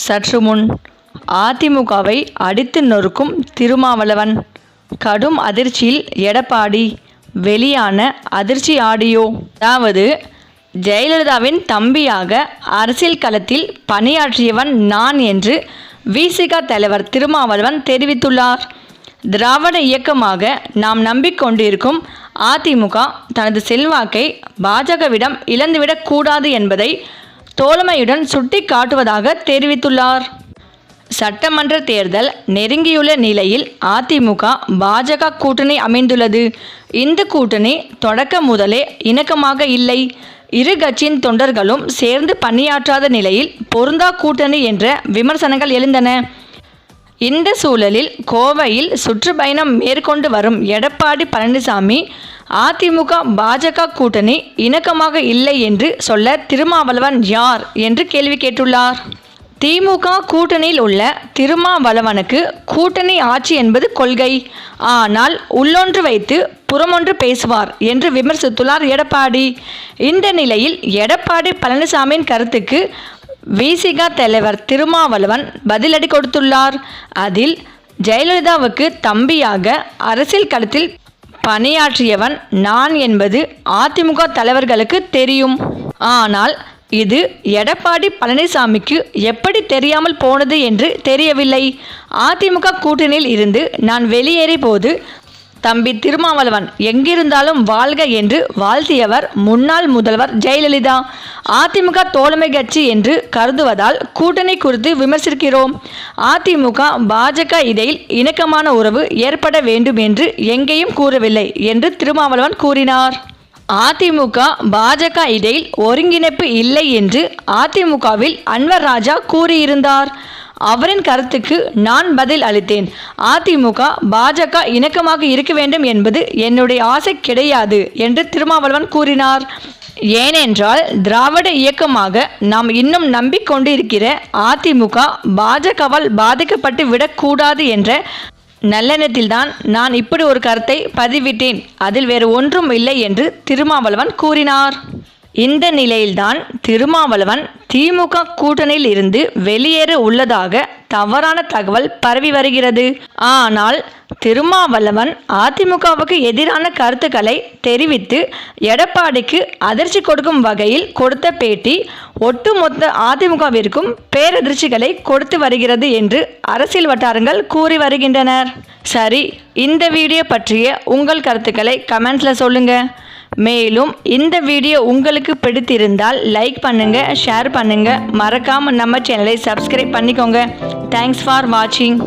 சற்று முன் அதிமுகவை அடித்து நொறுக்கும் திருமாவளவன். கடும் அதிர்ச்சியில் எடப்பாடி. வெளியான அதிர்ச்சி ஆடியோ. அதாவது, ஜெயலலிதாவின் தம்பியாக அரசியல் களத்தில் பணியாற்றியவன் நான் என்று விசிக தலைவர் திருமாவளவன் தெரிவித்துள்ளார். திராவிட இயக்கமாக நாம் நம்பிக்கொண்டிருக்கும் அதிமுக தனது செல்வாக்கை பாஜகவிடம் இழந்துவிடக் கூடாது என்பதை தோழமையுடன் சுட்டி காட்டுவதாக தெரிவித்துள்ளார். சட்டமன்ற தேர்தல் நெருங்கியுள்ள நிலையில் அதிமுக பாஜக கூட்டணி அமைந்துள்ளது. இந்த கூட்டணி தொடக்க முதலே இணக்கமாக இல்லை. இரு கட்சியின் தொண்டர்களும் சேர்ந்து பணியாற்றாத நிலையில் பொருந்தா கூட்டணி என்ற விமர்சனங்கள் எழுந்தன. இந்த சூழலில் கோவையில் சுற்றுப்பயணம் மேற்கொண்டு வரும் எடப்பாடி பழனிசாமி அதிமுக பாஜக கூட்டணி இணக்கமாக இல்லை என்று சொல்ல திருமாவளவன் யார் என்று கேள்வி கேட்டுள்ளார். திமுக கூட்டணியில் உள்ள திருமாவளவனுக்கு கூட்டணி ஆட்சி என்பது கொள்கை. ஆனால் உள்ளொன்று வைத்து புறமொன்று பேசுவார் என்று விமர்சித்துள்ளார் எடப்பாடி. இந்த நிலையில் எடப்பாடி பழனிசாமியின் கருத்துக்கு விசிக தலைவர் திருமாவளவன் பதிலடி கொடுத்துள்ளார். அதில், ஜெயலலிதாவுக்கு தம்பியாக அரசியல் களத்தில் பணியாற்றியவன் நான் என்பது அதிமுக தலைவர்களுக்கு தெரியும். ஆனால் இது எடப்பாடி பழனிசாமிக்கு எப்படி தெரியாமல் போனது என்று தெரியவில்லை. அதிமுக கூட்டணியில் இருந்து நான் வெளியேறிய போது தம்பி திருமாவளவன் எங்கிருந்தாலும் வாழ்க என்று வாழ்த்தியவர் முன்னாள் முதல்வர் ஜெயலலிதா. அதிமுக தோழமை கட்சி என்று கருதுவதால் கூட்டணி குறித்து விமர்சிக்கிறோம். அதிமுக பாஜக இடையில் இணக்கமான உறவு ஏற்பட வேண்டும் என்று எங்கேயும் கூறவில்லை என்று திருமாவளவன் கூறினார். அதிமுக பாஜக இடையில் ஒருங்கிணைப்பு இல்லை என்று அதிமுகவில் அன்வர் ராஜா கூறியிருந்தார். அவரின் கருத்துக்கு நான் பதில் அளித்தேன். அதிமுக பாஜக இணக்கமாக இருக்க வேண்டும் என்பது என்னுடைய ஆசை கிடையாது என்று திருமாவளவன் கூறினார். ஏனென்றால் திராவிட இயக்கமாக நாம் இன்னும் நம்பிக்கொண்டிருக்கிற அதிமுக பாஜகவால் பாதிக்கப்பட்டு விடக்கூடாது என்ற நல்லெண்ணத்தில்தான் நான் இப்படி ஒரு கருத்தை பதிவிட்டேன். அதில் வேறு ஒன்றும் இல்லை என்று திருமாவளவன் கூறினார். இந்த நிலையில்தான் திருமாவளவன் திமுக கூட்டணியில் இருந்து வெளியேற உள்ளதாக தவறான தகவல் பரவி வருகிறது. ஆனால் திருமாவளவன் அதிமுகவுக்கு எதிரான கருத்துக்களை தெரிவித்து எடப்பாடிக்கு அதிர்ச்சி கொடுக்கும் வகையில் கொடுத்த பேட்டி ஒட்டுமொத்த அதிமுகவிற்கும் பேரதிர்ச்சிகளை கொடுத்து வருகிறது என்று அரசியல் வட்டாரங்கள் கூறி வருகின்றனர். சரி, இந்த வீடியோ பற்றிய உங்கள் கருத்துக்களை கமெண்ட்ஸில் சொல்லுங்கள். மேலும் இந்த வீடியோ உங்களுக்கு பிடித்திருந்தால் லைக் பண்ணுங்கள், ஷேர் பண்ணுங்கள், மறக்காமல் நம்ம சேனலை சப்ஸ்கிரைப் பண்ணிக்கோங்க. தேங்க்ஸ் ஃபார் வாட்சிங்.